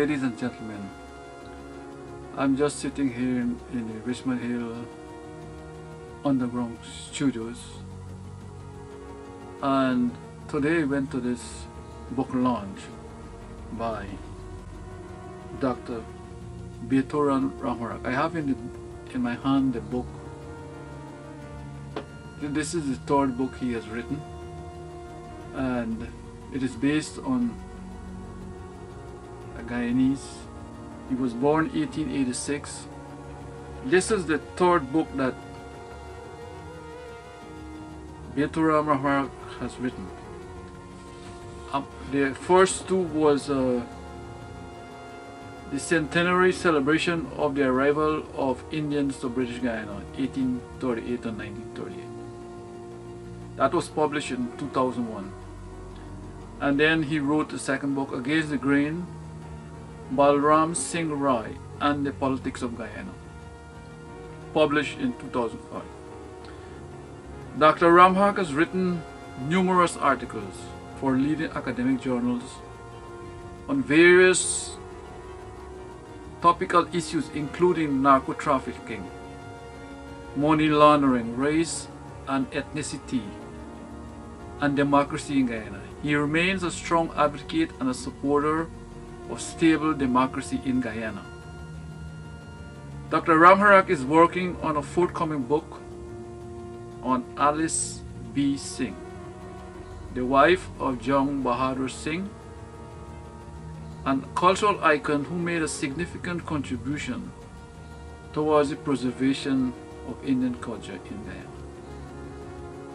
ladies and gentlemen, I'm just sitting here in the Richmond Hill Underground Studios, and today I went to this book launch by Dr. Ramharack. I have in my hand the book. This is the third book he has written, and it is based on a Guyanese. He was born 1886. This is the third book that Ramharack has written. The first two was the centenary celebration of the arrival of Indians to British Guyana, 1838 and 1938. That was published in 2001. And then he wrote the second book, Against the Grain, J.B.Singh and the Politics of Guyana, published in 2005. Dr. Ramharack has written numerous articles for leading academic journals on various topical issues including narco-trafficking, money laundering, race and ethnicity, and democracy in Guyana. He remains a strong advocate and a supporter of stable democracy in Guyana. Dr. Ramharack is working on a forthcoming book on Alice B. Singh, the wife of J.B.Singh, an cultural icon who made a significant contribution towards the preservation of Indian culture in Guyana.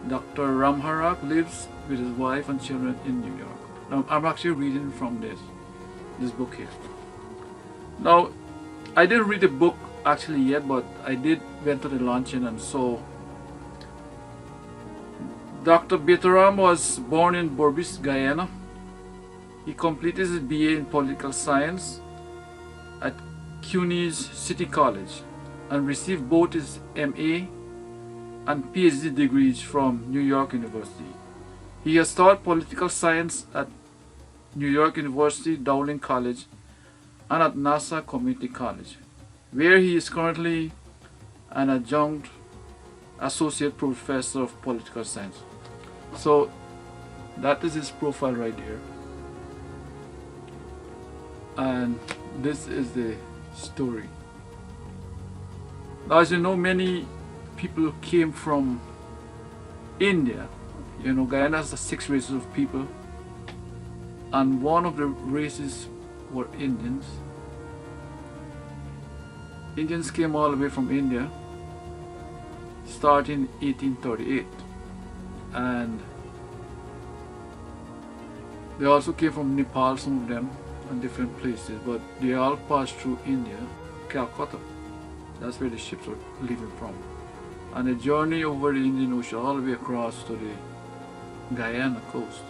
Dr. Ramharack lives with his wife and children in New York. Now, I'm actually reading from this book here. Now, I didn't read the book actually yet, but I went to the launching and saw Dr. Ram was born in Berbice, Guyana. He completed his BA in Political Science at CUNY's City College and received both his MA and PhD degrees from New York University. He has taught political science at New York University, Dowling College, and at NASA Community College, where he is currently an adjunct associate professor of political science. So that is his profile right there, and this is the story. Now, as you know, many people came from India. You know, Guyana has 6 races of people, and one of the races were Indians. Indians came all the way from India starting in 1838, and they also came from Nepal, some of them, and different places, but they all passed through India, Calcutta. That's where the ships were leaving from. And the journey over the Indian Ocean all the way across to the Guyana coast.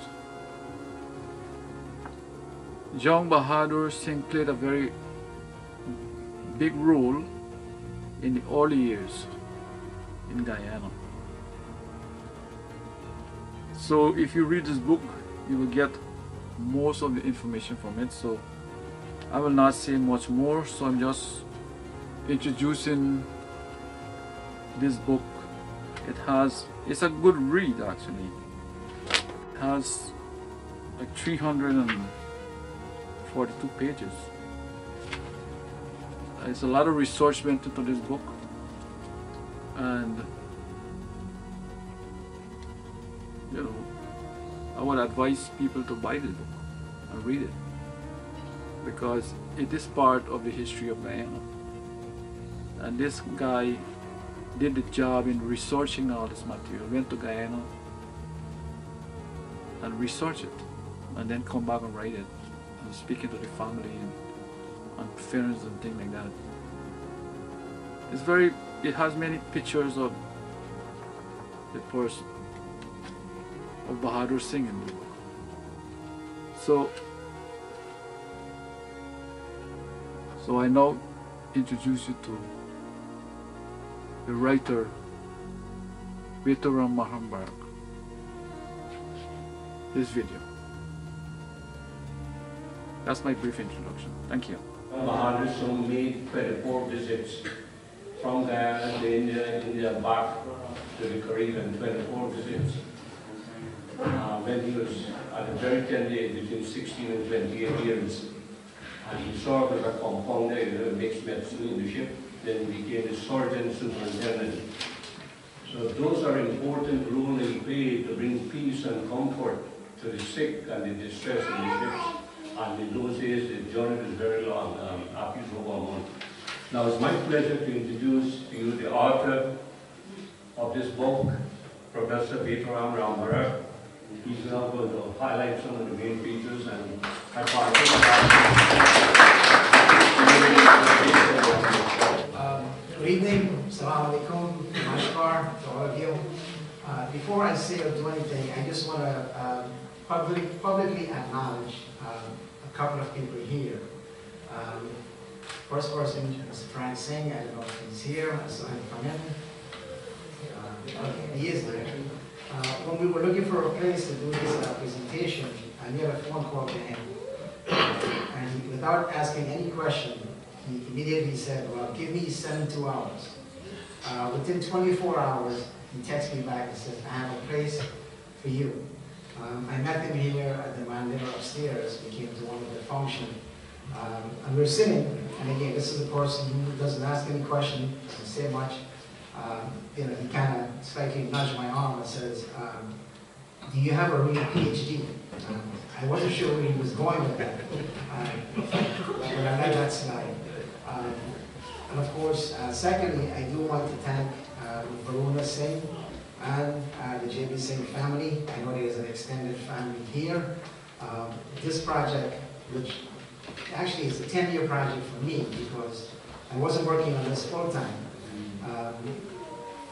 J.B.Singh played a very big role in the early years in Guyana. So if you read this book, you will get most of the information from it. So I will not say much more, so I'm just introducing this book. It's a good read actually. It has like 342 pages. It's a lot of research went into this book, and you know, I would advise people to buy this book and read it, because it is part of the history of Guyana. And this guy did the job in researching all this material, went to Guyana and researched it, and then come back and write it, and speaking to the family and friends and things like that. It has many pictures of the person, of J.B.Singh in the book. So I now introduce you to the writer Ramharack, his video. That's my brief introduction. Thank you. Ramharack made 24 visits from Guyana to India back to the Caribbean, 24 visits. When he was at a very tender age, between 16 and 28 years. And he served as a compounder in a mixed medicine in the ship, then he became the surgeon superintendent. So those are important roles that he played to bring peace and comfort to the sick and the distressed in the ships. And in those days, the journey was very long, up to over a month. Now it's my pleasure to introduce to you the author of this book, Professor Ramharack. He's now going to highlight some of the main features and I Good evening, Assalamu alaikum, namaskar to all of you. Before I say or do anything, I just want to publicly acknowledge a couple of people here. First person is J.B.Singh. I don't know if he's here. I saw him come in. Okay, he is there. When we were looking for a place to do this presentation, I made a phone call to him. And without asking any question, he immediately said, well, give me 72 hours. Within 24 hours, he texted me back and said, I have a place for you. I met him here at the Mandela upstairs. We came to one of the functions. And we were sitting, and again, this is a person who doesn't ask any question, doesn't say much. He kind of slightly nudged my arm and says, do you have a real PhD? I wasn't sure where he was going with that, but I let that slide. And of course, secondly, I do want to thank Varuna Singh and the J.B.Singh family. I know there is an extended family here. This project, which actually is a 10-year project for me because I wasn't working on this full-time.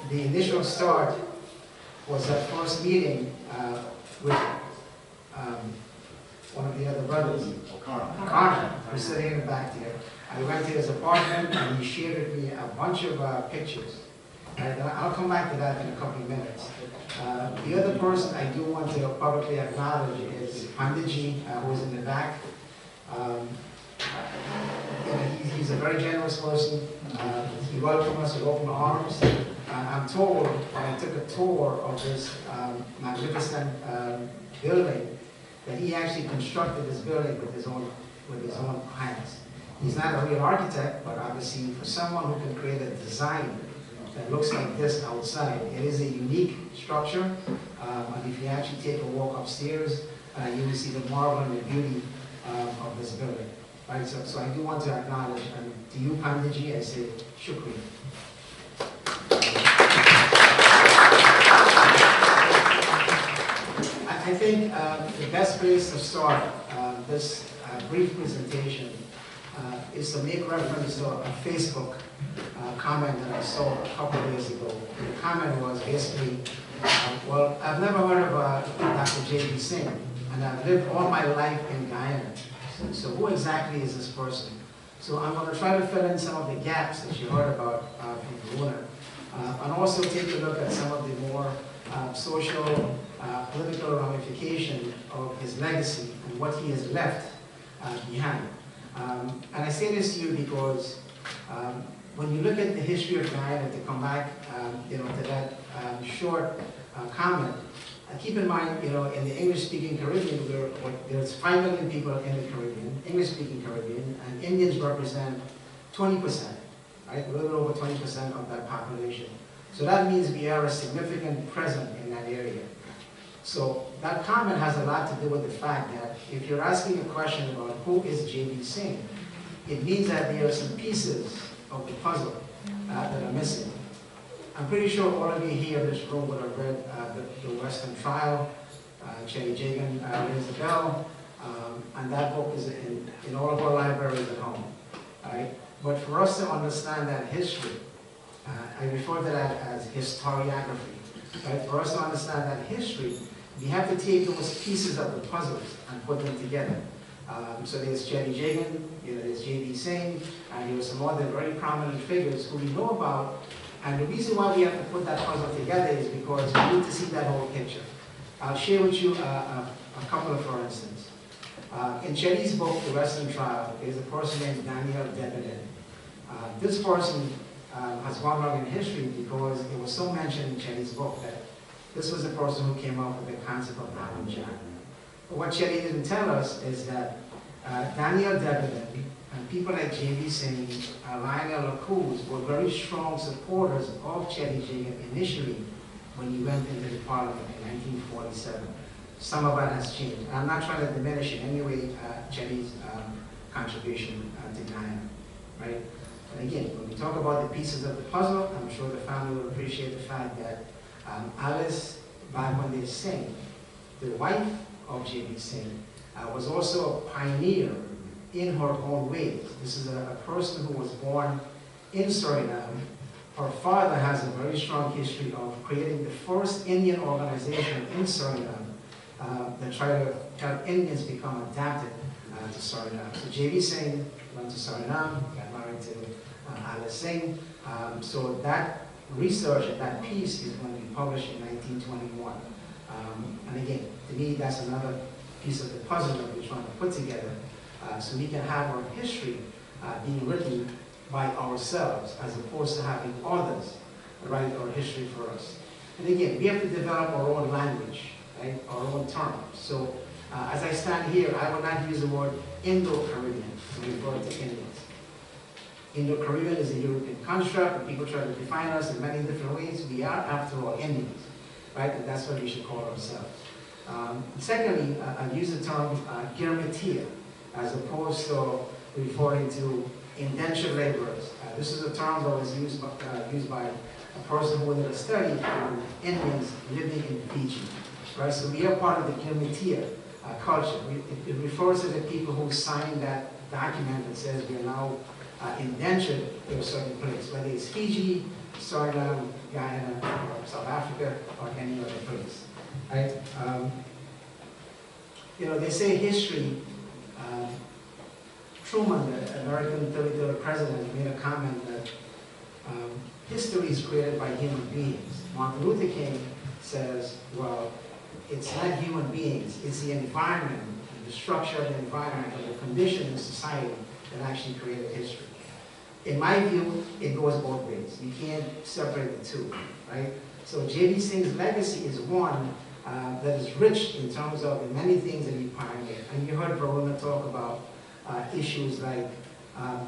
The initial start was that first meeting with one of the other brothers, Connor, who's sitting in the back there. I went to his apartment and he shared with me a bunch of pictures. And I'll come back to that in a couple of minutes. The other person I do want to publicly acknowledge is Panditji, who is in the back. He's a very generous person. He welcomed us with open arms. I'm told when I took a tour of this magnificent building that he actually constructed this building with his own hands. He's not a real architect, but obviously for someone who can create a design that looks like this outside, it is a unique structure. And if you actually take a walk upstairs, you will see the marvel and the beauty of this building. Right, so I do want to acknowledge, and to you, Panditji, I say shukriya. I think the best place to start this brief presentation is to make reference to a Facebook comment that I saw a couple of days ago. The comment was basically, well, I've never heard of Dr. J.B.Singh, and I've lived all my life in Guyana. So who exactly is this person? So I'm going to try to fill in some of the gaps that you heard about from Varuna, and also take a look at some of the more social, political ramification of his legacy and what he has left behind. And I say this to you because when you look at the history of Guyana, to come back to that short comment, keep in mind, in the English-speaking Caribbean, there's 5 million people in the Caribbean, English-speaking Caribbean, and Indians represent 20%, right? A little over 20% of that population. So that means we are a significant presence in that area. So that comment has a lot to do with the fact that if you're asking a question about who is J.B.Singh, it means that there are some pieces of the puzzle that are missing. I'm pretty sure all of you here in this room would have read the Western Trial. Cherry Jagan rings the bell, and that book is in all of our libraries at home. Right? But for us to understand that history, I refer to that as historiography. Right? For us to understand that history, we have to take those pieces of the puzzles and put them together. So there's Cherry Jagan, there's J.B.Singh, and there are some other very prominent figures who we know about. And the reason why we have to put that puzzle together is because we need to see that whole picture. I'll share with you a couple of, for instance. In Chetty's book, The Western Trial, there's a person named Daniel Debeden. This person has gone on in history because it was so mentioned in Chetty's book that this was the person who came up with the concept of Alan John. But what Chetty didn't tell us is that Daniel Debeden and people like J.B.Singh, Lionel Lacroix were very strong supporters of Chetty Jacob initially when he went into the parliament in 1947. Some of that has changed. And I'm not trying to diminish in any way Chetty's contribution to Guyana, right? And again, when we talk about the pieces of the puzzle, I'm sure the family will appreciate the fact that Alice Singh, the wife of J.B.Singh, was also a pioneer in her own ways. This is a person who was born in Suriname. Her father has a very strong history of creating the first Indian organization in Suriname that tried to help Indians become adapted to Suriname. So J.B.Singh went to Suriname, got married to Alice Singh. So that research and that piece is going to be published in 1921. And again, to me, that's another piece of the puzzle that we're trying to put together so we can have our history being written by ourselves as opposed to having others write our history for us. And again, we have to develop our own language, right? Our own terms. So as I stand here, I will not use the word Indo-Caribbean to refer to Indians. Indo-Caribbean is a European construct, and people try to define us in many different ways. We are, after all, Indians, right? And that's what we should call ourselves. Secondly, I use the term Girmatia, as opposed to referring to indentured laborers. This is a term that was used by a person who did a study on Indians living in Fiji. Right? So we are part of the Girmatia culture. It refers to the people who signed that document that says we are now indentured to a certain place, whether it's Fiji, Suriname, Guyana, or South Africa, or any other place. Right? You know, they say history. Truman, the American 33rd president, made a comment that history is created by human beings. Martin Luther King says, well, it's not human beings, it's the environment, the structure of the environment, or the conditions in society that actually created history. In my view, it goes both ways. You can't separate the two, right? So J.B.Singh's legacy is one that is rich in terms of the many things that he pioneered. And you heard Varuna talk about issues like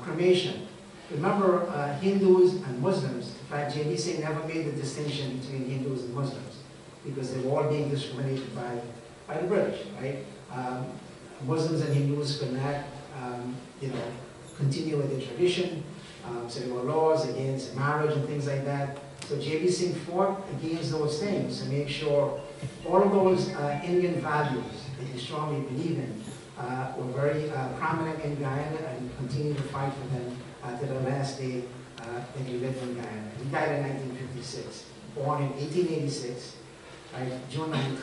cremation. Remember, Hindus and Muslims, in fact, J.B.Singh never made the distinction between Hindus and Muslims because they were all being discriminated by the British, right? Muslims and Hindus could not, continue with their tradition. So there were laws against marriage and things like that. So J.B.Singh fought against those things to make sure all of those Indian values that he strongly believed in were very prominent in Guyana and continue to fight for them to the last day that he lived in Guyana. He died in 1956, born in 1886, right, June 9th.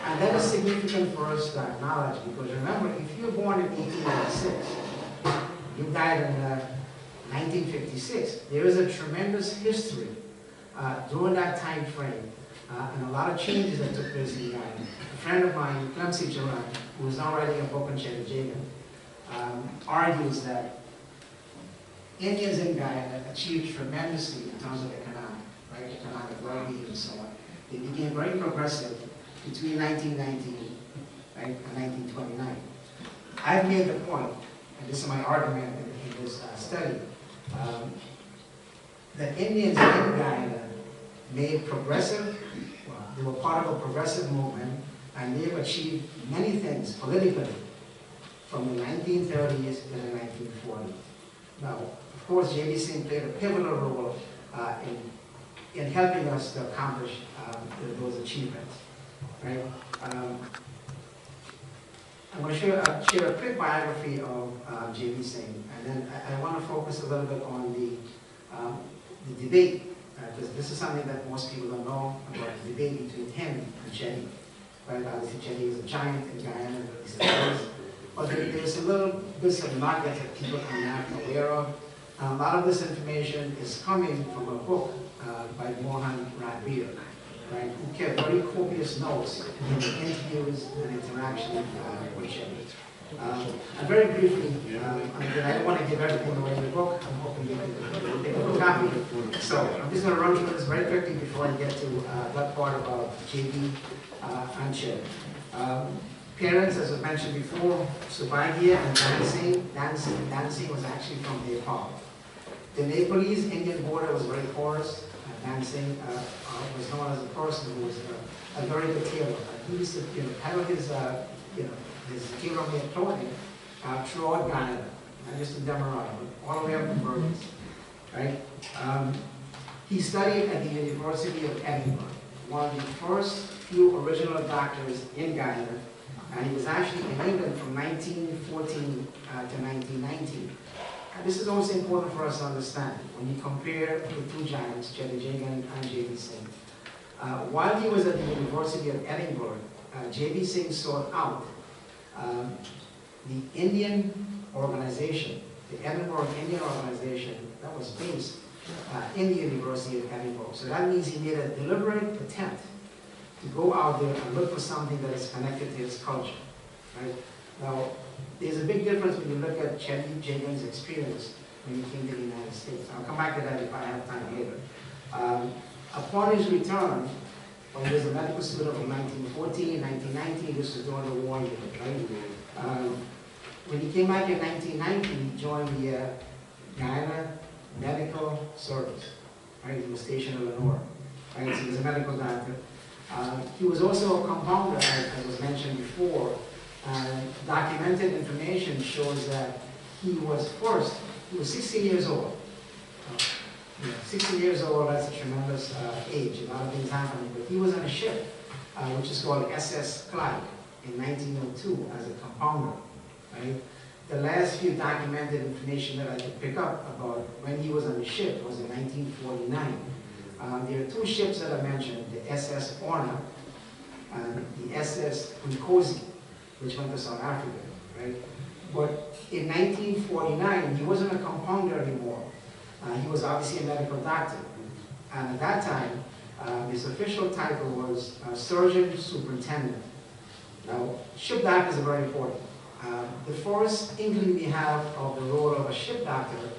And that is significant for us to acknowledge because remember, if you were born in 1886, you died in 1956, there is a tremendous history during that time frame and a lot of changes that took place in Guyana. A friend of mine, Clemcy Joran, who is now writing a book on Chetty Jacob, argues that Indians in Guyana achieved tremendously in terms of economic well-being and so on. They became very progressive between 1919 and 1929. I've made the point, and this is my argument in this study, that Indians in Guyana made progressive, they were part of a progressive movement, and they've achieved many things politically from the 1930s to the 1940s. Now, of course, J.B.Singh played a pivotal role in helping us to accomplish those achievements, right? I'm going to share a quick biography of J.B.Singh, and then I want to focus a little bit on the debate, because this is something that most people don't know about the debate between him and Chetty. Right? Obviously, Chetty is a giant in Guyana, but there's a little bits of nuggets that people are not aware of. A lot of this information is coming from a book by Mohan Radveer. right, who kept very copious notes in the interviews and interaction with J.B. And very briefly, I don't want to give everything away in the book. I'm hoping you can take a copy. So I'm just going to run through this very quickly before I get to that part about J.B. And J.B. Parents, as I mentioned before, Subhagia and Dancing was actually from Nepal. The Nepalese Indian border was very porous. Dancing was known as a person who was a very good tailor. He used to peddle his tailor-made clothing throughout Guyana, not just in Demerara, but all the way up to Burmese, right? He studied at the University of Edinburgh, one of the first few original doctors in Guyana, and he was actually in England from 1914 to 1919. And this is also important for us to understand when you compare the two giants, J.B. and J.B.Singh. While he was at the University of Edinburgh, J.B.Singh sought out the Indian organization, the Edinburgh Indian organization that was based in the University of Edinburgh. So that means he made a deliberate attempt to go out there and look for something that is connected to his culture, right? Now, there's a big difference when you look at J.B.'s experience when he came to the United States. I'll come back to that if I have time later. Upon his return, when he was a medical student from 1914, 1919, this was during the war year, right? When he came back in 1990, he joined the Guyana Medical Service, right? He was stationed in Lenore, right? So he was a medical doctor. He was also a compounder, as was mentioned before. Documented information shows that he was 16 years old. 16 years old, that's a tremendous age, a lot of things happening. But he was on a ship, which is called SS Clyde, in 1902 as a compounder, right? The last few documented information that I could pick up about when he was on the ship was in 1949. There are two ships that I mentioned, the SS Orna and the SS Nkosi, which went to South Africa, right? But in 1949, he wasn't a compounder anymore. He was obviously a medical doctor. And at that time, his official title was Surgeon Superintendent. Now, ship doctors are very important. The first inkling we have of the role of a ship doctor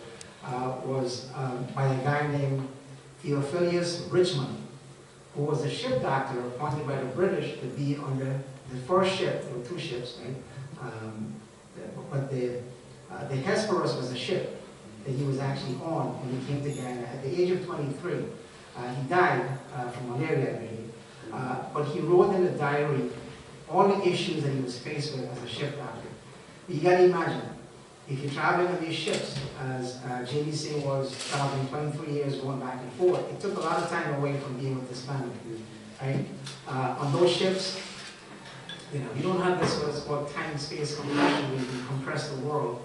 was by a guy named Theophilus Richmond, who was a ship doctor appointed by the British to be on the first ship. There were two ships, right? But the Hesperus was the ship that he was actually on when he came to Guyana. At the age of 23, he died from malaria, really. But he wrote in a diary all the issues that he was faced with as a ship doctor. You got to imagine, if you're traveling on these ships, as J.B.Singh was traveling 23 years going back and forth, it took a lot of time away from being with his family, right? On those ships, you don't have this what's called time-space compression, where you can compress the world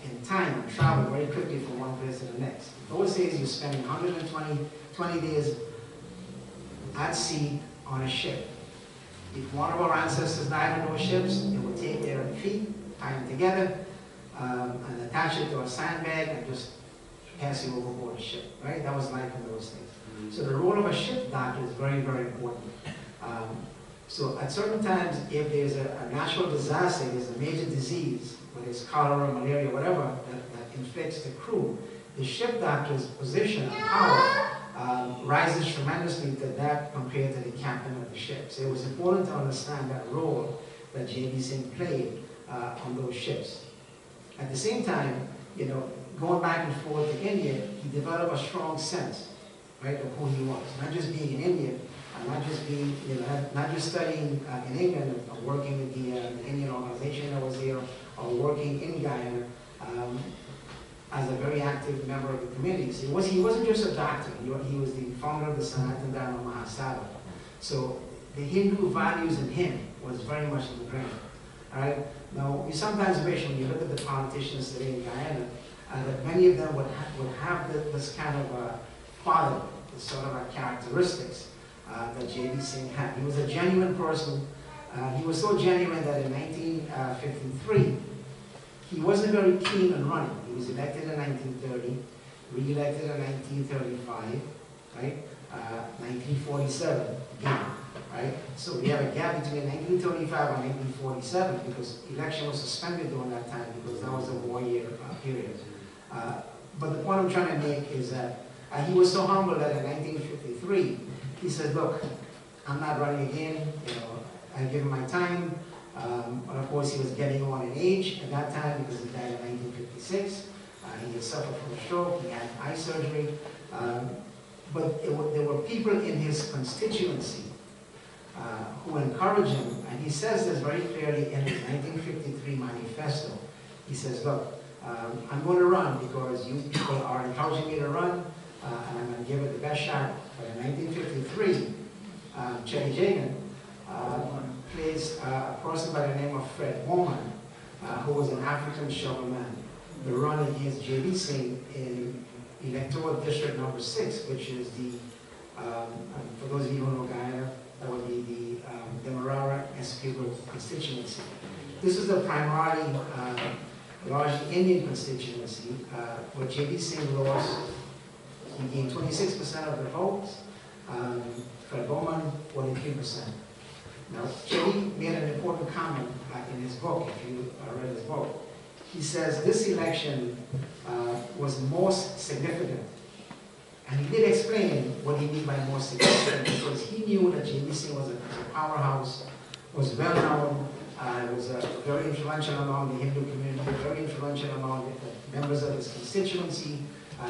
in time and travel very quickly from one place to the next. Those days, you're spending 120 days at sea on a ship. If one of our ancestors died on those ships, they would take their feet, tie them together, and attach it to a sandbag and just pass you overboard the ship, right? That was life in those days. So the role of a ship doctor is very, very important. So at certain times, if there's a natural disaster, there's a major disease, whether it's cholera, malaria, whatever, that inflicts the crew, the ship doctor's position and power rises tremendously to that compared to the captain of the ship. So it was important to understand that role that J.B.Singh played on those ships. At the same time, going back and forth to India, he developed a strong sense, right, of who he was. Not just being an Indian, not just being, not just studying in England or working with the Indian organization that was there, or working in Guyana as a very active member of the community. So he wasn't just a doctor. He was the founder of the Sanatana Dharma Mahasabha. So the Hindu values in him was very much ingrained. All right. Now, we sometimes wish, when you look at the politicians today in Guyana, that many of them would have this kind of quality, this sort of characteristics that J.B.Singh had. He was a genuine person. He was so genuine that in 1953, he wasn't very keen on running. He was elected in 1930, re-elected in 1935, right? 1947 again, right? So we have a gap between 1935 and 1947 because election was suspended during that time because that was a war year period. But the point I'm trying to make is that he was so humble that in 1953, he said, look, I'm not running again, I give him my time. But of course, he was getting on in age at that time because he died in 1956. He had suffered from a stroke, he had eye surgery. But there were people in his constituency who encouraged him, and he says this very clearly in his 1953 manifesto. He says, look, I'm going to run because you people are encouraging me to run, and I'm going to give it the best shot. But in 1953, Chetty Jagan placed a person by the name of Fred Bowman, who was an African shovelman, the run against J.B.Singh in electoral district number 6, which is the, for those of you who know Guyana, that would be the Ramharack Essequibo constituency. This is the primarily largely Indian constituency, where J.B.Singh lost. He gained 26% of the votes. Fred Bowman, 43%. Now, J.B. made an important comment in his book, if you read his book. He says this election was most significant. And he did explain what he meant by most significant because he knew that J.B.Singh was a powerhouse, was well known, was very influential among the Hindu community, very influential among the members of his constituency.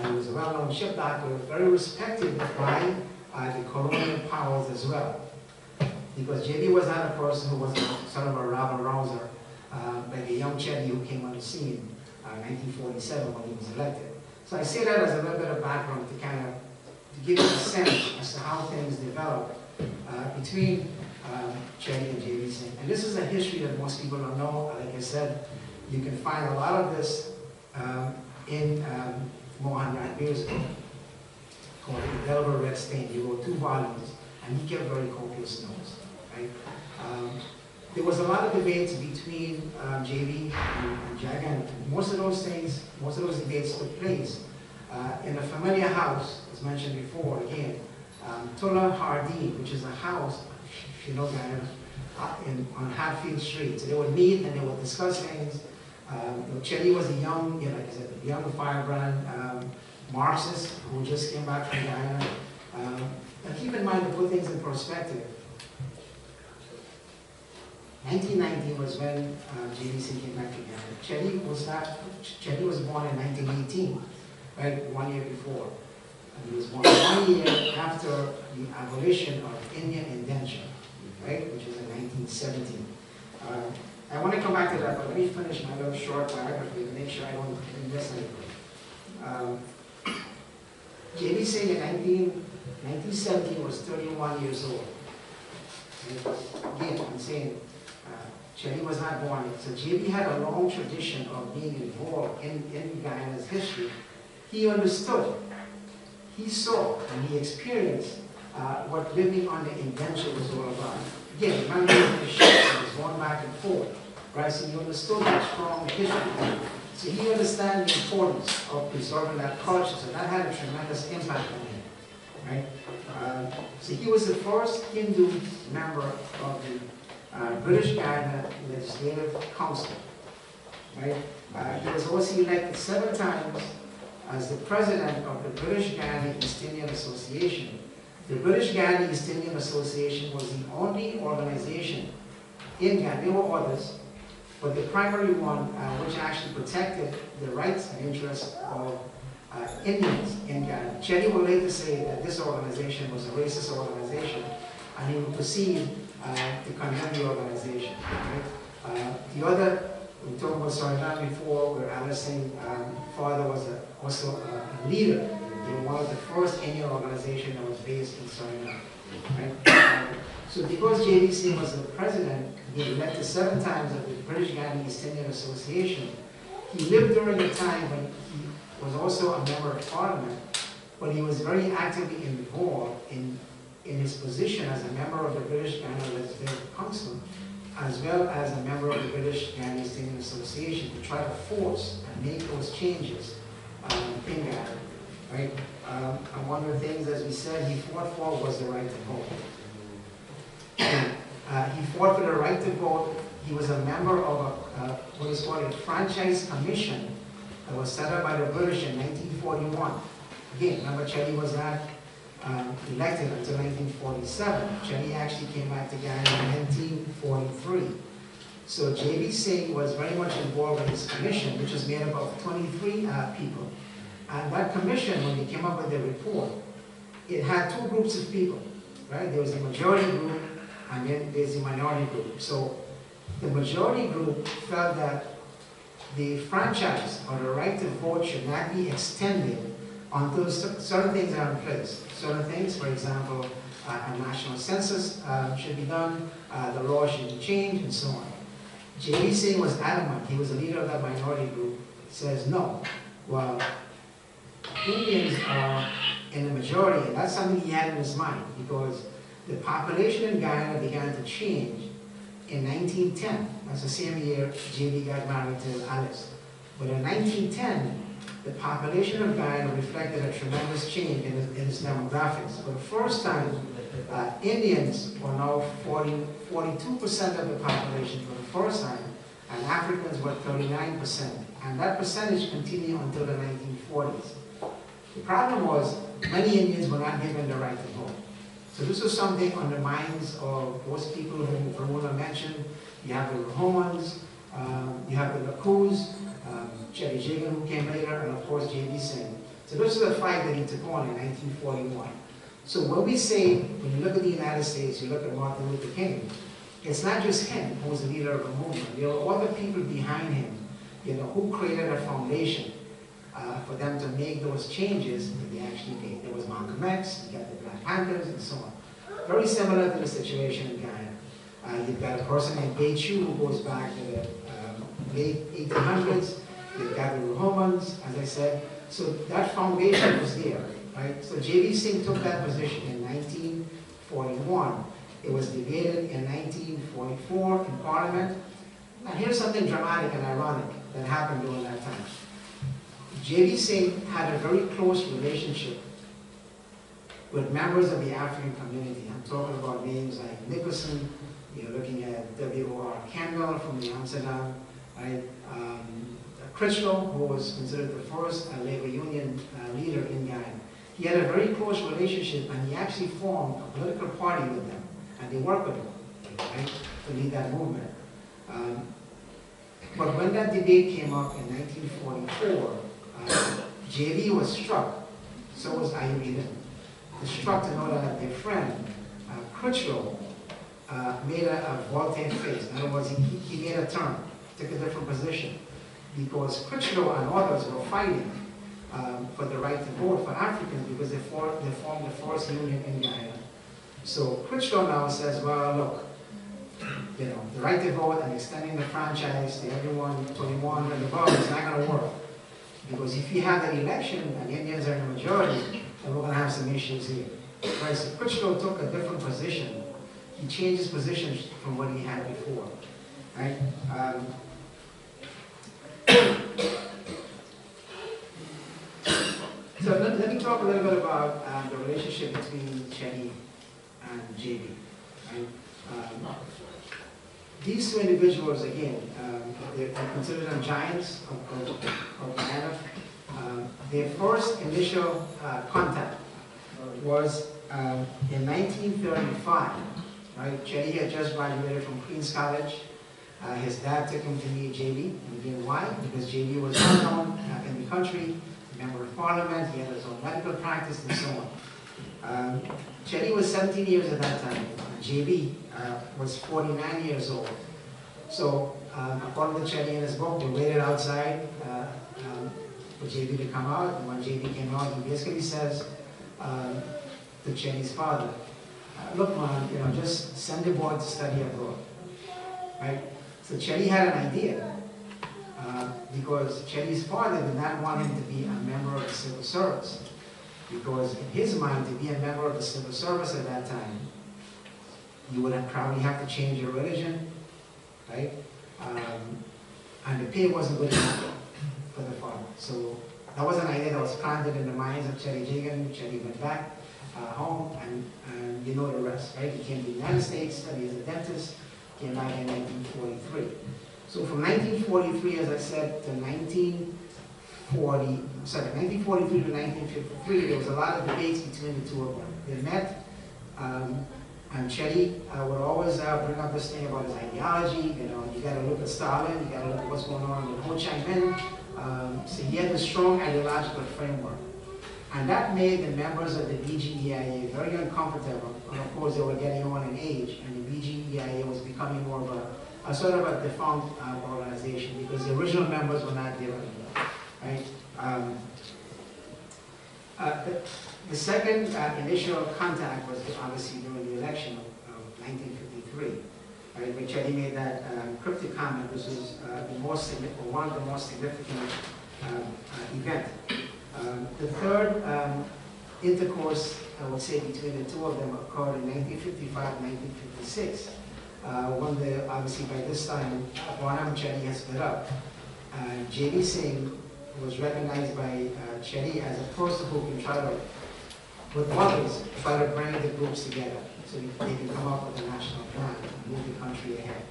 He was a well-known ship doctor, very respected by the colonial powers as well. Because J.B. was not a person who was sort of a rabble-rouser, like a young Chetty who came on the scene in 1947 when he was elected. So I say that as a little bit of background to kind of give you a sense as to how things developed between Chetty and J.B.Singh. And this is a history that most people don't know. Like I said, you can find a lot of this in Mohan Ranbir's book called The Delaware Red Stain. He wrote 2 volumes, and he kept very copious notes. Right? There was a lot of debates between J.B. and Jagan. Most of those debates took place in a familiar house, as mentioned before, again, Tulla Hardeen, which is a house, if you know Guyana, on Hatfield Street. So they would meet and they would discuss things. Chetty was a young, like I said, a young firebrand Marxist who just came back from Guyana. And keep in mind, to put things in perspective, 1990 was when J.B.Singh came back to Guyana. Chetty was born in 1918, right, 1 year before. And he was born 1 year after the abolition of Indian indenture, right, which was in 1917. I want to come back to that, but let me finish my little short biography to make sure I don't miss anything. J.B.Singh in 1917 was 31 years old. And again, I'm saying Chetty was not born yet. So J.B. had a long tradition of being involved in Guyana's history. He understood, he saw, and he experienced what living under indenture was all about. Again, remember the ship was going back and forth, right? So he understood that strong history. So he understood the importance of preserving that culture. So that had a tremendous impact on him, right? So he was the first Hindu member of the British Guyana Legislative Council, right? He was also elected 7 times as the president of the British Guyana East Indian Association. The British Guyana East Indian Association was the only organization in Guyana. There were others, but the primary one which actually protected the rights and interests of Indians in Guyana. Chetty would later say that this organization was a racist organization, and he would proceed to condemn the organization. Right? The other, we talked about Suriname before, where Alice Singh's father was also a leader. They were one of the first Indian organization that was based in Suriname. Right? So because J.B.Singh was the president, he was elected 7 times of the British Guyana East Indian Association. He lived during a time when he was also a member of parliament, but he was very actively involved in his position as a member of the British Guyana Legislative Council, as well as a member of the British Guyana East Indian Association to try to force and make those changes in Guyana. Right? And one of the things, as we said, he fought for was the right to vote. He fought for the right to vote. He was a member of what is called a franchise commission that was set up by the British in 1941. Again, remember, Chetty was not elected until 1947. Chetty actually came back to Guyana in 1943. So J.B.Singh was very much involved in this commission, which was made up of 23 people. And that commission, when they came up with their report, it had two groups of people, right? There was the majority group, and then there's the minority group. So the majority group felt that the franchise or the right to vote should not be extended until certain things are in place. Certain things, for example, a national census should be done, the law should be changed, and so on. J.B.Singh was adamant. He was the leader of that minority group. Says no. Well, Indians are in the majority, and that's something he had in his mind, because the population in Guyana began to change in 1910. That's the same year J.B. got married to Alice. But in 1910, the population of Guyana reflected a tremendous change in its demographics. For the first time, Indians were now 42% of the population for the first time, and Africans were 39%. And that percentage continued until the 1940s. The problem was many Indians were not given the right to vote. So this was something on the minds of those people whom Ramona mentioned. You have the Rahomans, you have the Lakus, Chetty Jagan, who came later, and of course J.B.Singh. So this is a fight that he took on in 1941. So when we say, when you look at the United States, you look at Martin Luther King, it's not just him who was the leader of the movement. There were other people behind him, who created a foundation for them to make those changes that they actually made. There was Malcolm X, you got the Black Panthers, and so on. Very similar to the situation in Guyana. You've got a person named J.B. who goes back to the late 1800s. You've got the Rahomans, as I said. So that foundation was there, right? So J.B.Singh took that position in 1941. It was debated in 1944 in Parliament. Now here's something dramatic and ironic that happened during that time. J.B.Singh had a very close relationship with members of the African community. I'm talking about names like Nicholson, you're looking at W.R. Kendall from the Amsterdam, right? Critchlow, who was considered the first labor union leader in Guyana. He had a very close relationship, and he actually formed a political party with them, and they worked with him, right, to lead that movement. But when that debate came up in 1944, J.B. was struck, so was I.U.B. Struck to know that their friend, Critchlow, made a volte-face. In other words, he made a turn, took a different position, because Critchlow and others were fighting for the right to vote for Africans because they formed the first union in Guyana. So Critchlow now says, well, look, the right to vote and extending the franchise to everyone 21 and above is not going to work. Because if you have an election and Indians are in the majority, then we're going to have some issues here. Right, so Critchlow took a different position. He changed his position from what he had before. Right? So let me talk a little bit about the relationship between Chetty and J.B. Right? These two individuals, again, they're considered them giants of Guyana. Their first initial contact was in 1935. Right? Chetty had just graduated from Queens College. His dad took him to meet J.B. And again, why? Because J.B. was well known in the country, a member of parliament, he had his own medical practice, and so on. Chetty was 17 years at that time. J.B. was 49 years old. So, according to Chetty in his book, they waited outside for J.B. to come out. And when J.B. came out, he basically says to Chetty's father, look, man, just send the boy to study abroad. Right? So Chetty had an idea because Chetty's father did not want him to be a member of the civil service. Because in his mind, to be a member of the civil service at that time, you would probably have to change your religion, right? And the pay wasn't good enough for the father. So that was an idea that was planted in the minds of Chetty Jagan. Chetty went back home, and you know the rest, right? He came to the United States, studied as a dentist, came back in 1943. So from 1943, as I said, to 1943 to 1953, there was a lot of debates between the two of them. They met, and Chetty would always bring up this thing about his ideology. You know, you got to look at Stalin, you got to look at what's going on with Ho Chi Minh. So he had a strong ideological framework. And that made the members of the BGEIA very uncomfortable. And of course, they were getting on in age, and the BGEIA was becoming more of a sort of a defunct organization, because the original members were not there anymore, right? The second initial contact was obviously during the election of 1953, right, where Chetty made that cryptic comment, which was one of the most significant events. The third intercourse, I would say, between the two of them occurred in 1955 and 1956, when obviously by this time, Bonham and Chetty had split up. J.B.Singh was recognized by Chetty as a person who can try to, with others, try to bring the groups together so they can come up with a national plan and move the country ahead.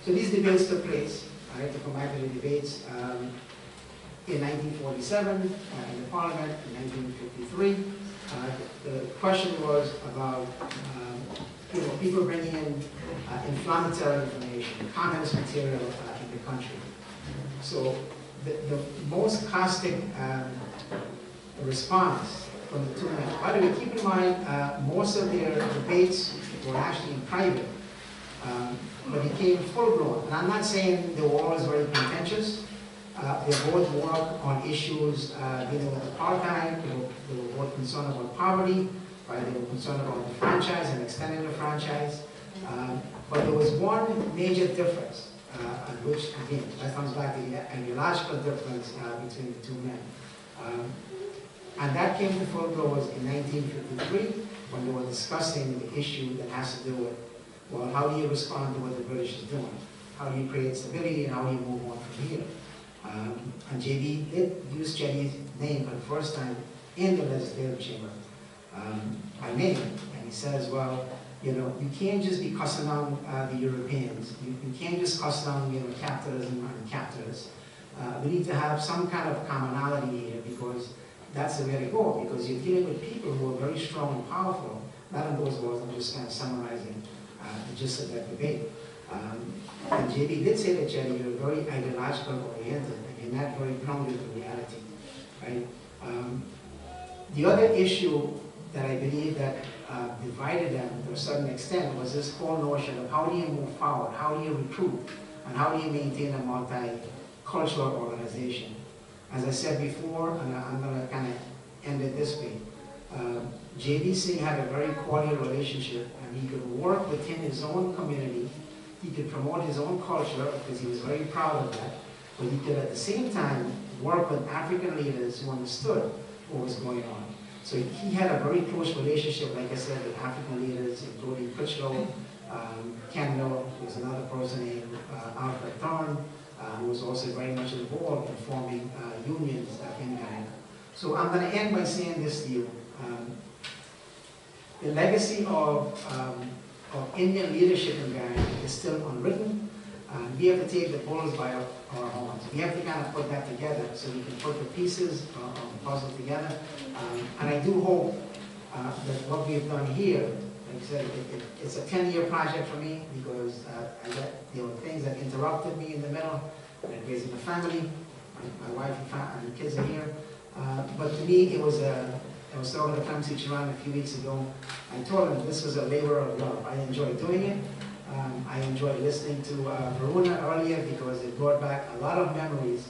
So these debates took place. I had to come back to the debates in 1947 in the Parliament, in 1953. The question was about people bringing in inflammatory information, communist material in the country. So the most caustic response from the two men. By the way, keep in mind, most of their debates were actually in private, but became full-blown. And I'm not saying they were always very contentious. They both work on issues dealing with apartheid. They were both concerned about poverty, right? They were concerned about the franchise and extending the franchise. But there was one major difference, which, again, that comes back to the ideological difference between the two men. And that came to full blows in 1953 when they were discussing the issue that has to do with, well, how do you respond to what the British is doing? How do you create stability, and how do you move on from here? And J.B. did use Chetty's name for the first time in the legislative chamber by name. And he says, well, you can't just be cussing on the Europeans. You can't just cuss on, capitalism and capitalists. We need to have some kind of commonality here, because that's the way to go, because you're dealing with people who are very strong and powerful. Not in those words, I'm just kind of summarizing the gist of that debate. And J.B. did say that, Chetty, you're very ideological oriented, and you're not very grounded in reality, right? The other issue that I believe that divided them to a certain extent was this whole notion of how do you move forward, how do you recruit, and how do you maintain a multicultural organization. As I said before, and I'm going to kind of end it this way, J.B.Singh had a very cordial relationship, and he could work within his own community. He could promote his own culture, because he was very proud of that, but he could at the same time work with African leaders who understood what was going on. So he had a very close relationship, like I said, with African leaders, including Critchlow, Kendall, there's another person named Alfred Thorne, who was also very much involved in forming unions in Guyana. So I'm going to end by saying this to you. The legacy of Indian leadership in Guyana is still unwritten. We have to take the bulls by our horns. We have to kind of put that together so we can put the pieces of the puzzle together. And I do hope that what we've done here, like I said, it's a 10-year project for me, because there were things that interrupted me in the middle, like raising a family. My wife and kids are here. But to me, I was talking to Kamsi Chiran a few weeks ago. I told him this was a labor of love. I enjoy doing it. I enjoyed listening to Varuna earlier, because it brought back a lot of memories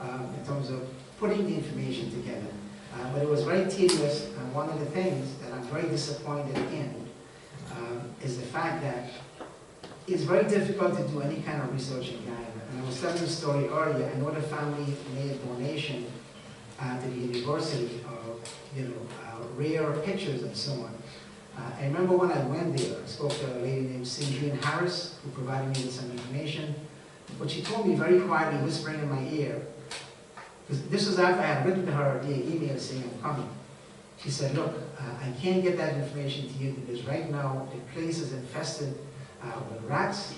in terms of putting the information together. But it was very tedious, and one of the things that I'm very disappointed in is the fact that it's very difficult to do any kind of research in Guyana. And I was telling the story earlier. I know the family made a donation to the university of rare pictures and so on. I remember when I went there, I spoke to a lady named Cindy Harris, who provided me with some information. But she told me very quietly, whispering in my ear, because this was after I had written to her via email saying I'm coming. She said, look, I can't get that information to you because right now the place is infested with rats,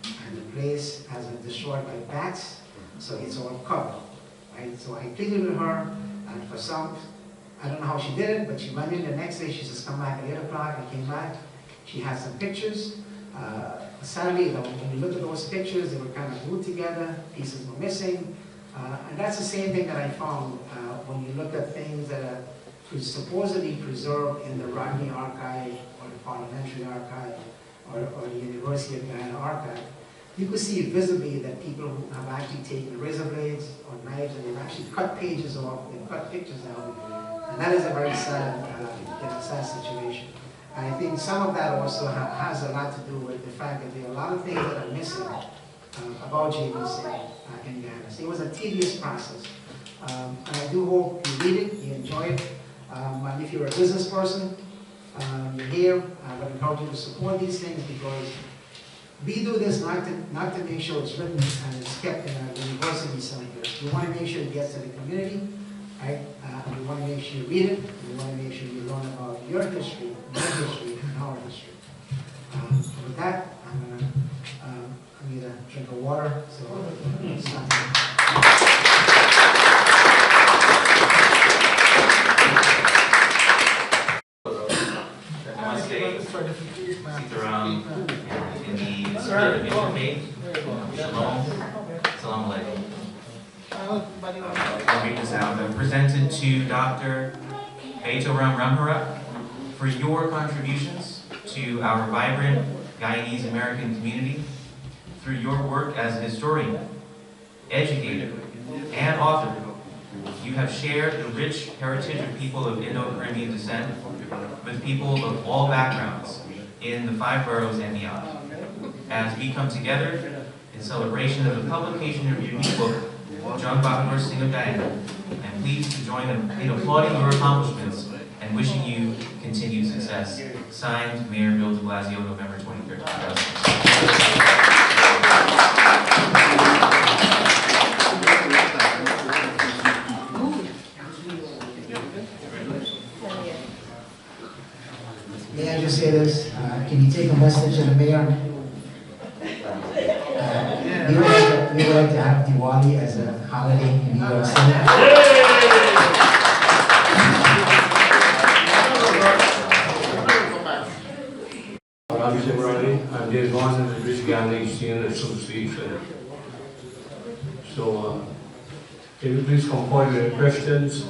and the place has been destroyed by bats, so it's all covered. Right? So I pleaded with her, and for some, I don't know how she did it, but she went in the next day. She says, come back at 8 o'clock. I came back. She had some pictures. Sadly, when you look at those pictures, they were kind of glued together. Pieces were missing. And that's the same thing that I found when you look at things that are supposedly preserved in the Rodney Archive or the Parliamentary Archive or the University of Guyana Archive. You could see visibly that people who have actually taken razor blades or knives and they've actually cut pages off, they've cut pictures out. And that is a very sad, sad situation. And I think some of that also has a lot to do with the fact that there are a lot of things that are missing about J.B.Singh in Guyana. So it was a tedious process. And I do hope you read it, you enjoy it. And if you're a business person, you're here, I would encourage you to support these things because we do this not to make sure it's written and it's kept in a university somewhere. We want to make sure it gets to the community, right? We want to make sure you read it. We want to make sure you learn about your history, and our history. With that, I'm going to I need a drink of water, so it's not Seats around in the spirit of interfaith. Shalom. Salam alaikum. I'll read this out. I'm presented to Dr. Ramharack for your contributions to our vibrant Guyanese American community through your work as a historian, educator, and author. You have shared the rich heritage of people of Indo-Caribbean descent with people of all backgrounds in the 5 boroughs and beyond. As we come together in celebration of the publication of your new book, J.B.Singh of Guyana, I'm pleased to join in applauding your accomplishments and wishing you continued success. Signed, Mayor Bill de Blasio, November 23rd, 2006. May I just say this? Can you take a message to the mayor? We would like to have Diwali as a holiday in New York City. I'm the advisor of the British Guyana Association. So, can you please come forward with your questions?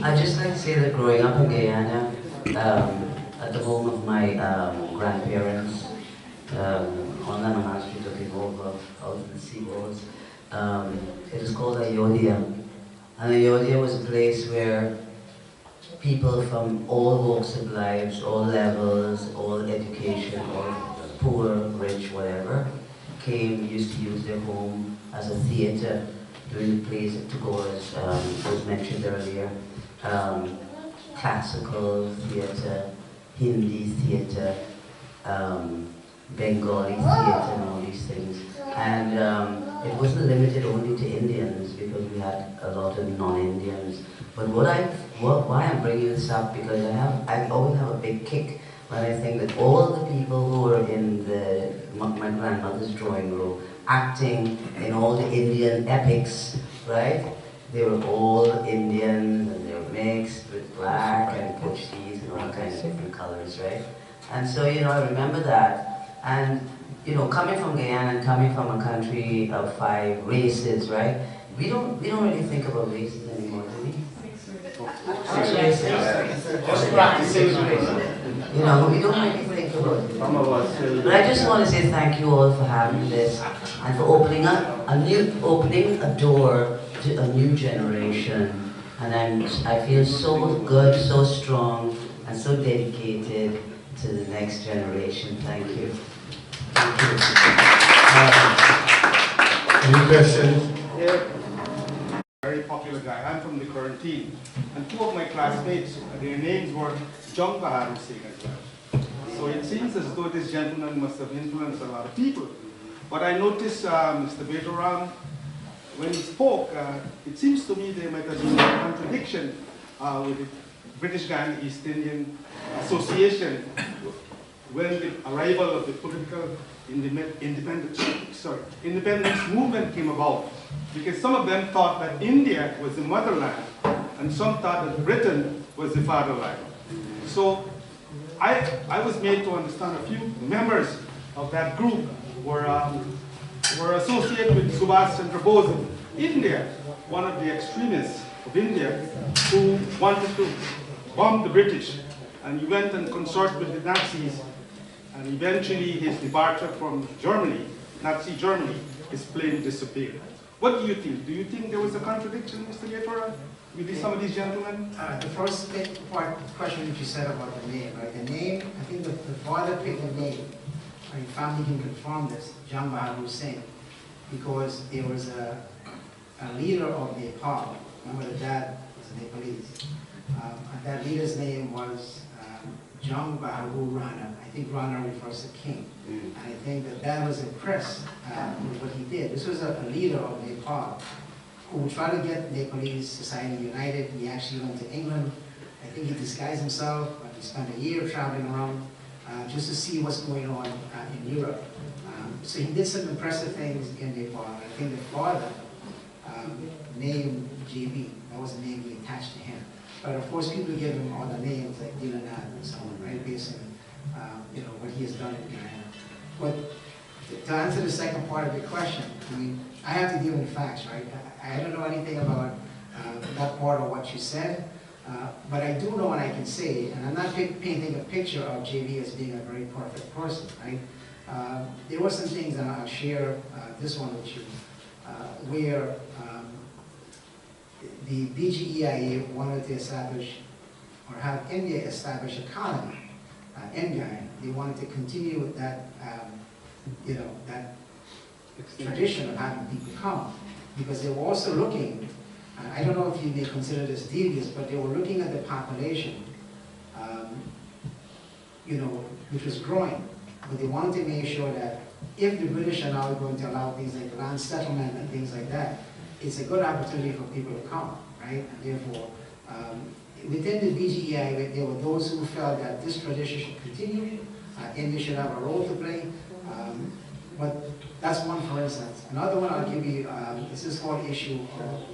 I'd just like to say that growing up in Guyana, at the home of my grandparents, on Ramharack Street, looking over out of the seaboards, it is called Ayodhya. And Ayodhya was a place where people from all walks of lives, all levels, all education, all poor, rich, whatever, used to use their home as a theatre during the plays that took over, as was mentioned earlier. Classical theatre, Hindi theatre, Bengali theatre, and all these things. And it wasn't limited only to Indians because we had a lot of non-Indians. But why I'm bringing this up, because I always have a big kick when I think that all the people who were in my grandmother's drawing room acting in all the Indian epics, right? They were all Indians and they were mixed with black and Portuguese and all kinds of different colors, right? And so, I remember that. And, coming from Guyana and coming from a country of 5 races, right? We don't really think about races anymore, do we? 6 races. Just practice 6 races. We don't really think about it. But I just want to say thank you all for having this and for opening a door to a new generation. And I feel so good, so strong, and so dedicated to the next generation. Thank you. Thank you. Any questions? Yeah. Very popular guy. I'm from the current team. And 2 of my classmates, their names were J.B.Singh as well. So it seems as though this gentleman must have influenced a lot of people. But I noticed Mr. Betoram, when he spoke, it seems to me there might have been a contradiction with the British Guyana East Indian Association when the arrival of the political independence movement came about. Because some of them thought that India was the motherland, and some thought that Britain was the fatherland. So I was made to understand a few members of that group were associated with Subhash Chandra Bose. India, one of the extremists of India, who wanted to bomb the British, and he went and consorted with the Nazis, and eventually his departure from Germany, Nazi Germany, his plane disappeared. What do you think? Do you think there was a contradiction, Mr. Gatora, with some of these gentlemen? The first question that you said about the name, right? The name, I think the father picked the name. My family can confirm this, J.B.Singh, because there was a leader of Nepal. Remember, the dad was a Nepalese. And that leader's name was Jung Bahadur Rana. I think Rana refers to king. And I think that dad was impressed with what he did. This was a leader of Nepal who tried to get Nepalese society united. He actually went to England. I think he disguised himself. He spent a year traveling around just to see what's going on in Europe. So he did some impressive things in Nepal. I think the father named J.B. That was the name he attached to him. But of course, people give him other names like Dilanath and so on, right, based on what he has done in Guyana. But to answer the second part of your question, I mean, I have to deal with facts, right? I don't know anything about that part of what you said, but I do know and I can say, and I'm not painting a picture of J.B. as being a very perfect person, right? There were some things, and I'll share this one with you, where the BGEIA wanted to establish, or have India establish a colony in Guyana. They wanted to continue with that, that tradition of having people come, because they were also looking, I don't know if you may consider this devious, but they were looking at the population, which was growing, but they wanted to make sure that if the British are now going to allow things like land settlement and things like that, it's a good opportunity for people to come, right? And therefore, within the BGEI, there were those who felt that this tradition should continue, India should have a role to play, but that's one for instance. Another one I'll give you, this is called issue of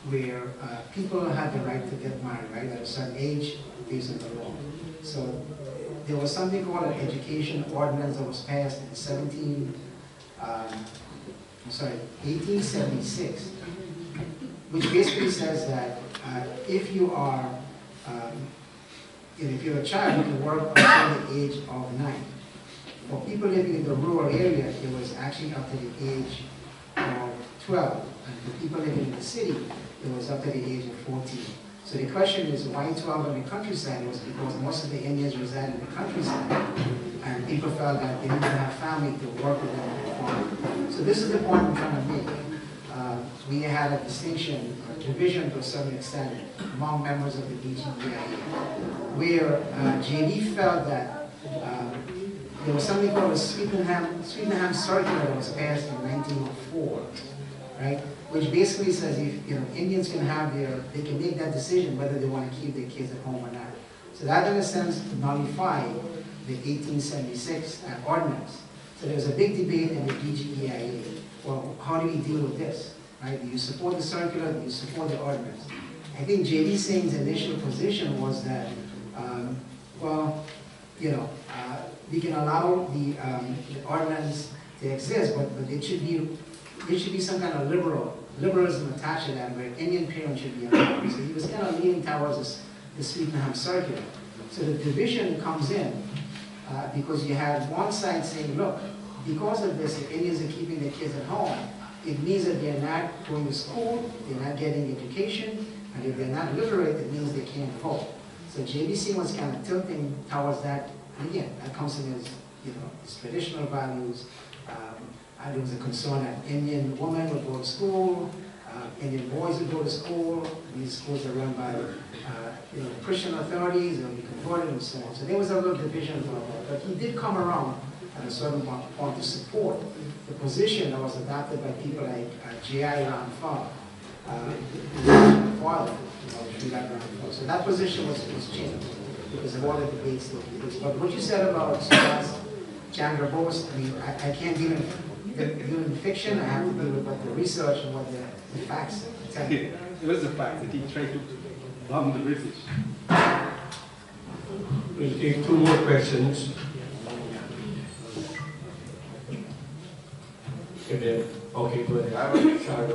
where people have the right to get married, right, at a certain age based on the law. So there was something called an education ordinance that was passed in 1876, which basically says that if you are, if you're a child, you can work until the age of 9. For people living in the rural area, it was actually up to the age of 12. And for people living in the city, it was up to the age of 14. So the question is, why 12 in the countryside? It was because most of the Indians reside in the countryside, and people felt that they didn't have family to work with them on the farm. So this is the point I'm trying to make. We had a distinction, a division to a certain extent, among members of the BGEI, where J.B. felt that there was something called a Sweetenham Circular that was passed in 1904, right? Which basically says if Indians can have they can make that decision whether they want to keep their kids at home or not. So that in a sense nullified the 1876 ordinance. So there was a big debate in the BGEIA. Well, how do we deal with this? Right? Do you support the circular? Do you support the ordinance? I think J.B.Singh's initial position was that, we can allow the ordinance to exist, but there should be some kind of liberalism attached to that, where Indian parents should be allowed. So he was kind of leaning towards the Sweetenham Circular. So the division comes in because you have one side saying, look, because of this, if Indians are keeping their kids at home, it means that they're not going to school, they're not getting education, and if they're not literate, it means they can't vote. So J.B.Singh was kind of tilting towards that. And again, that comes in as, his traditional values. And there was a concern that Indian women would go to school, Indian boys who go to school. These schools are run by Christian authorities, and be converted and so on. So there was a little division about that. But he did come around at a certain point to support the position that was adopted by people like J.I. Ramharack, so that position was changed because of all the debates. But what you said about Chandra Bose, I mean, I can't deal in fiction. I have to deal with what the research and what the facts tell me. It was the fact that he tried to bomb the British. We'll take 2 more questions. Okay, go ahead. Sorry.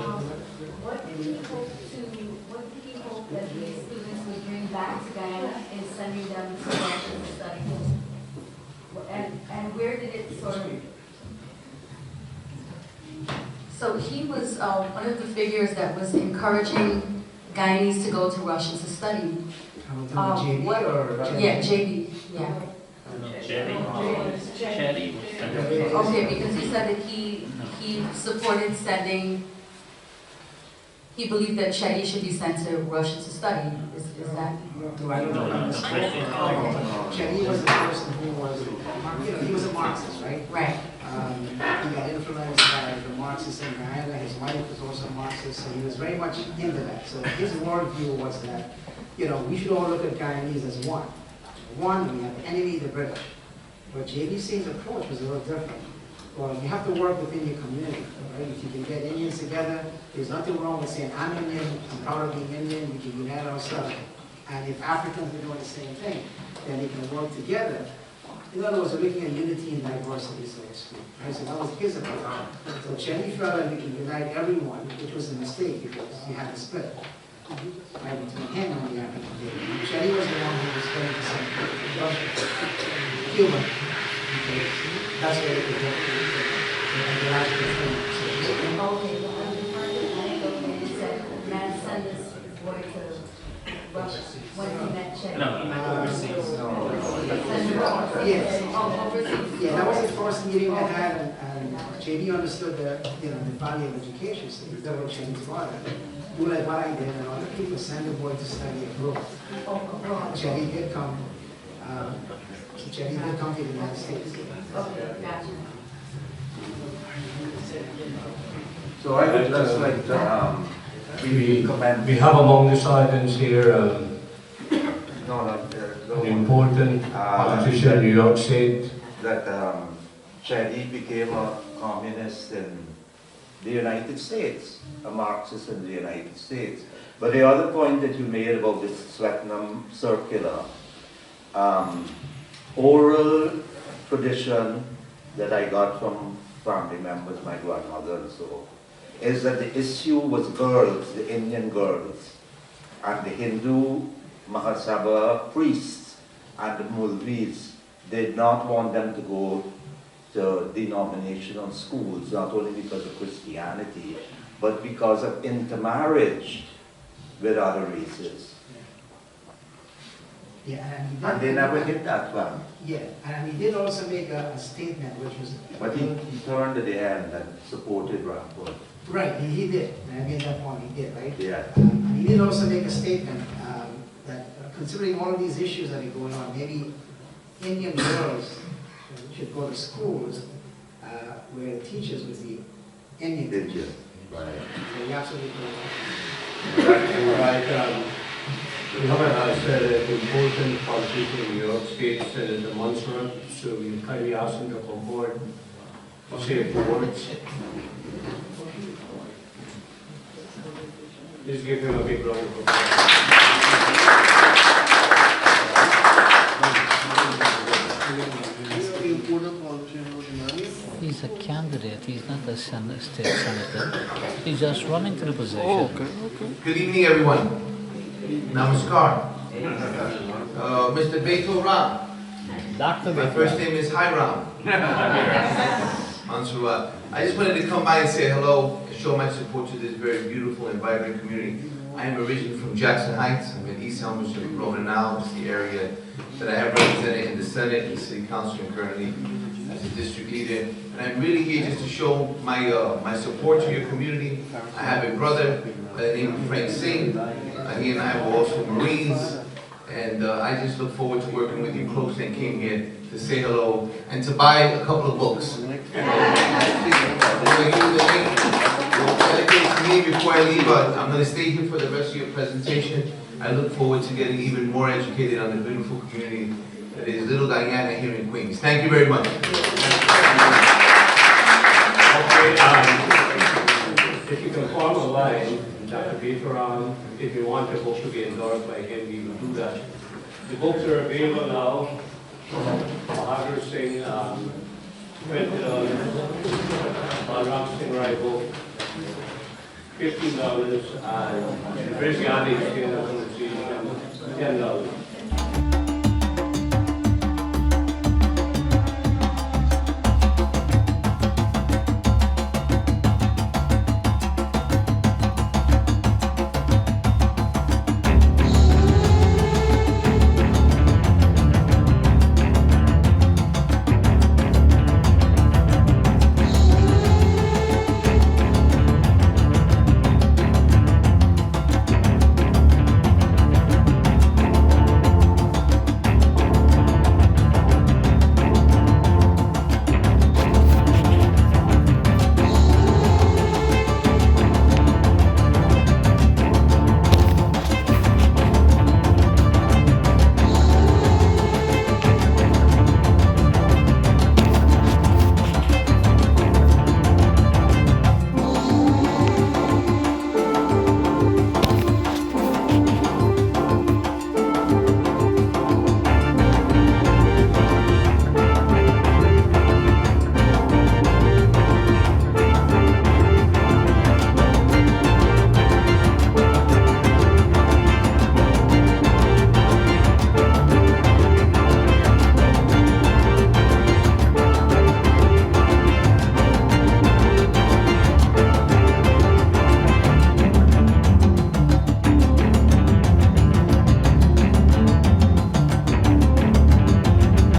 What did he hope that these students would bring back to Guyana in sending them to Russian study? And where did it sort of... So he was one of the figures that was encouraging Guyanese to go to Russia to study. J.B. or Yeah, J.B. Yeah. J.B. Okay, because he said that he supported sending. He believed that J.B. should be sent to Russia to study. Is that? No, I don't know. J.B. was the person who was, he was a Marxist, right? Right. He got influenced by the Marxists in Guyana. His wife was also a Marxist, so he was very much into that. So his worldview was that, we should all look at Guyanese as one. One, we have the enemy, the British. But J.B.Singh's approach was a little different. Well, you have to work within your community, right? If you can get Indians together, there's nothing wrong with saying, I'm Indian, I'm proud of being Indian, we can unite ourselves. And if Africans are doing the same thing, then they can work together. In other words, we're looking at unity and diversity, so to speak. Right? So that was his approach. So J.B. felt that we can unite everyone, which was a mistake because you had to split. Right, between him and the African people. J.B. was the one who was going to send Cuba. That's where they could get to the African thing. Okay, well, I heard that he said, man, send this boy to Russia when he met J.B. Yes. Oh, overseas. Yeah, that was the first meeting they had, and J.B. understood the value of education, so he thought it changed water. Do like what I did, and other people send the boy to study abroad. J.B. did come. J.B. did come to the United States. Okay, gotcha. So I would just like to We have among the audience here an important politician in New York State. that J.B. became a communist in the United States, a Marxist in the United States. But the other point that you made about this Swetnam circular, oral tradition that I got from family members, my grandmother and so, is that the issue was girls, the Indian girls, and the Hindu Mahasabha priests and the Mulvis did not want them to go to denominational schools, not only because of Christianity, but because of intermarriage with other races. Yeah, And they never hit that one. Yeah, and he did also make a statement which was... But he turned at the end and supported Ramharack. Right, he did. And I made that point, he did, right? Yeah. And he did also make a statement that considering all of these issues that are going on, maybe Indian girls should go to schools where the teachers would be Indian. Did you? Right. So you're absolutely correct. All right. We have an important politician in New York State, Senator Montserrat, so we kindly ask him to come forward to say a few words. Please give him a big round of applause. He's a candidate, he's not a state senator. He's just running for the position. Oh, okay. Good evening, everyone. Namaskar. Mr. Beto Ram. Dr. My first name is Hiram. Mansurat. I just wanted to come by and say hello, show my support to this very beautiful and vibrant community. I am originally from Jackson Heights. I'm in East Elmwood, Roma now. It's the area that I have represented in the Senate and City Council and currently as a district leader. And I'm really here just to show my, my support to your community. I have a brother named Frank Singh. He and I were also Marines. And I just look forward to working with you closely and came here to say hello and to buy a couple of books. To me before I leave, I'm going to stay here for the rest of your presentation. I look forward to getting even more educated on the beautiful community that is Little Guyana here in Queens. Thank you very much. Okay, if you can form a line, Dr. Bitaram, if you want your book to be endorsed by him, we will do that. The books are available now. Bahadur Singh, $20. Ramharack Singh Rai book, $15, and Brisgani Singh, $10.